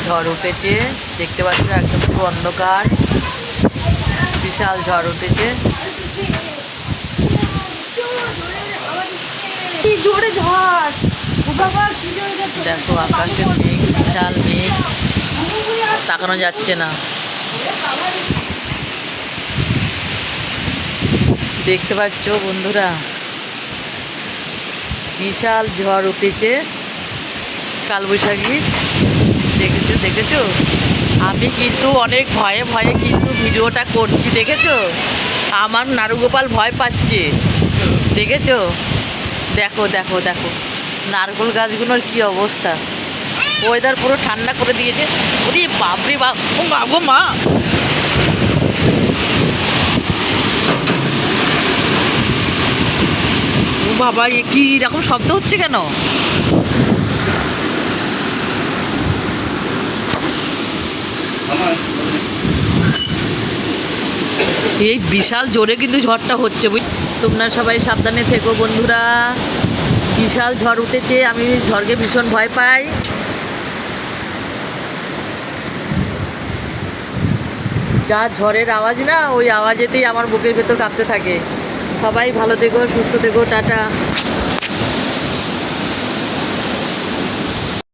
ঝড় উঠেছে, দেখতে পাচ্ছ একদম পুরো অন্ধকার। বিশাল ঝড় উঠেছে। দেখো আকাশে মেঘ, বিশাল মেঘ, তাকানো যাচ্ছে না। দেখতে পাচ্ছ বন্ধুরা, বিশাল ঝড় উঠেছে, কালবৈশাখী। দেখেছো দেখেছো? আমি কিন্তু অনেক ভয়ে ভয়ে কিন্তু ভিডিওটা করছি, দেখেছো? আমার নারুগোপাল ভয় পাচ্ছে, দেখেছো? দেখো দেখো দেখো নারকেল গাছগুলোর কি অবস্থা। ওয়েদার পুরো ঠান্ডা করে দিয়েছে। ওরে বাপরে বাপ, ও মা গো মা। ও বাবা, এ কি এরকম শব্দ হচ্ছে কেন? এই বিশাল জোরে কিন্তু ঝড়টা হচ্ছে, তোমরা সবাই সাবধানে থেকো বন্ধুরা। বিশাল ঝড় উঠেছে, আমি ঝড়কে ভীষণ ভয় পাই। যা ঝড়ের আওয়াজ না, ওই আওয়াজেতেই আমার বুকের ভেতর কাঁপতে থাকে। সবাই ভালো থেকো, সুস্থ থেকো, টাটা।